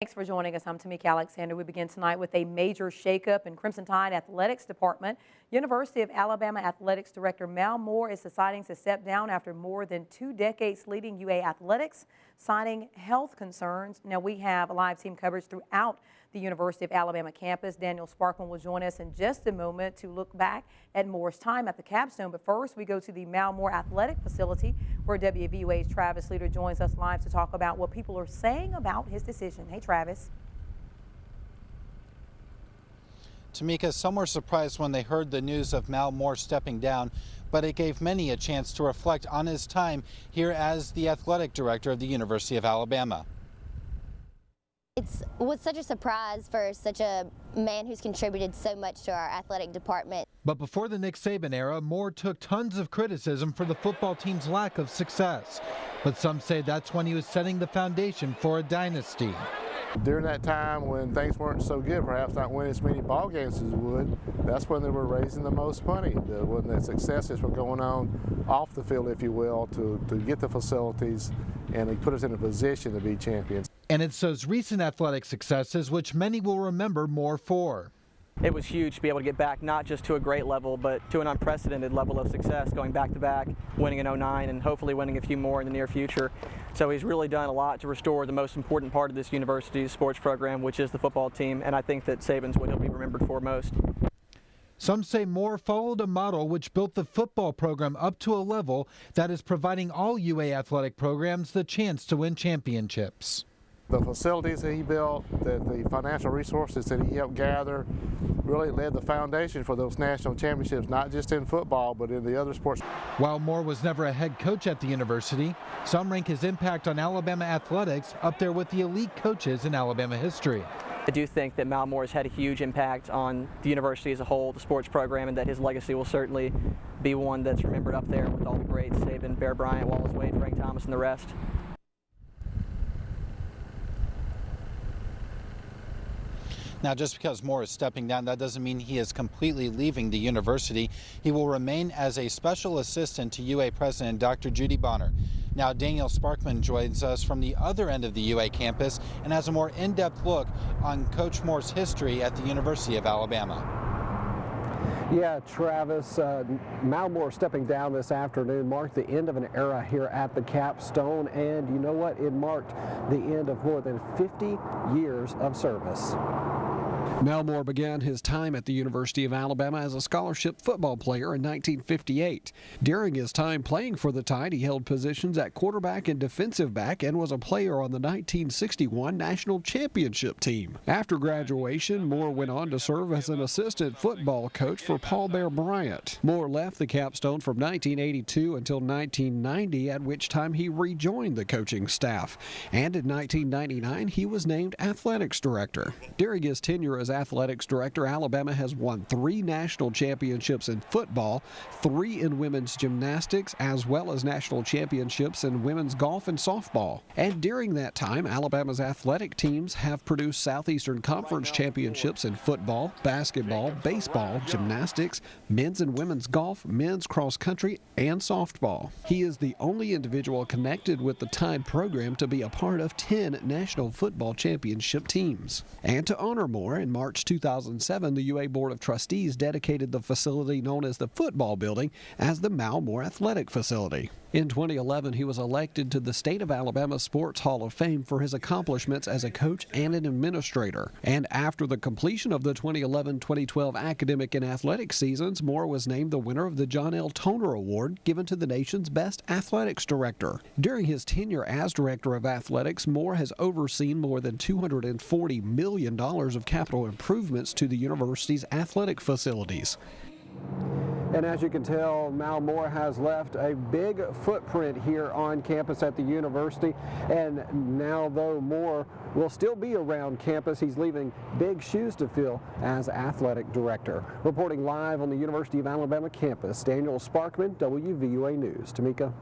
Thanks for joining us. I'm Tamika Alexander. We begin tonight with a major shakeup in Crimson Tide Athletics Department. University of Alabama Athletics Director Mal Moore is deciding to step down after more than 2 decades leading UA athletics, citing health concerns. Now, we have live team coverage throughout the University of Alabama campus. Daniel Sparkman will join us in just a moment to look back at Moore's time at the capstone. But first, we go to the Mal Moore Athletic Facility, where WVUA's Travis Leader joins us live to talk about what people are saying about his decision. Hey, Travis. Tamika, some were surprised when they heard the news of Mal Moore stepping down, but it gave many a chance to reflect on his time here as the athletic director of the University of Alabama. It was such a surprise for such a man who's contributed so much to our athletic department. But before the Nick Saban era, Moore took tons of criticism for the football team's lack of success. But some say that's when he was setting the foundation for a dynasty. During that time when things weren't so good, perhaps not winning as many ball games as would, that's when they were raising the most money. When the successes were going on off the field, if you will, to get the facilities, and they put us in a position to be champions. And it's those recent athletic successes which many will remember Moore for. It was huge to be able to get back not just to a great level, but to an unprecedented level of success, going back to back, winning in '09 and hopefully winning a few more in the near future. So he's really done a lot to restore the most important part of this university's sports program, which is the football team, and I think that Saban's what he'll be remembered for most. Some say Moore followed a model which built the football program up to a level that is providing all UA athletic programs the chance to win championships. The facilities that he built, the financial resources that he helped gather, really laid the foundation for those national championships, not just in football, but in the other sports. While Moore was never a head coach at the university, some rank his impact on Alabama athletics up there with the elite coaches in Alabama history. I do think that Mal Moore has had a huge impact on the university as a whole, the sports program, and that his legacy will certainly be one that's remembered up there with all the greats, Saban, Bear Bryant, Wallace Wade, Frank Thomas, and the rest. Now, just because Moore is stepping down, that doesn't mean he is completely leaving the university. He will remain as a special assistant to UA President Dr. Judy Bonner. Now, Daniel Sparkman joins us from the other end of the UA campus and has a more in-depth look on Coach Moore's history at the University of Alabama. Yeah, Travis, Mal Moore stepping down this afternoon marked the end of an era here at the capstone, and you know what? It marked the end of more than 50 years of service. Mal Moore began his time at the University of Alabama as a scholarship football player in 1958. During his time playing for the Tide, he held positions at quarterback and defensive back and was a player on the 1961 National Championship team. After graduation, Moore went on to serve as an assistant football coach for Paul Bear Bryant. Moore left the capstone from 1982 until 1990, at which time he rejoined the coaching staff. And in 1999, he was named athletics director. During his tenure as athletics director, Alabama has won 3 national championships in football, 3 in women's gymnastics, as well as national championships in women's golf and softball. And during that time, Alabama's athletic teams have produced Southeastern Conference championships in football, basketball, baseball, gymnastics, men's and women's golf, men's cross country, and softball. He is the only individual connected with the Tide program to be a part of 10 national football championship teams. And to honor Moore, in March 2007, the UA Board of Trustees dedicated the facility known as the Football Building as the Mal Moore Athletic Facility. In 2011, he was elected to the State of Alabama Sports Hall of Fame for his accomplishments as a coach and an administrator. And after the completion of the 2011-2012 academic and athletic seasons, Moore was named the winner of the John L. Toner Award, given to the nation's best athletics director. During his tenure as director of athletics, Moore has overseen more than $240 million of capital improvements to the university's athletic facilities. And as you can tell, Mal Moore has left a big footprint here on campus at the university. And now, though Moore will still be around campus, he's leaving big shoes to fill as athletic director. Reporting live on the University of Alabama campus, Daniel Sparkman, WVUA News. Tamika.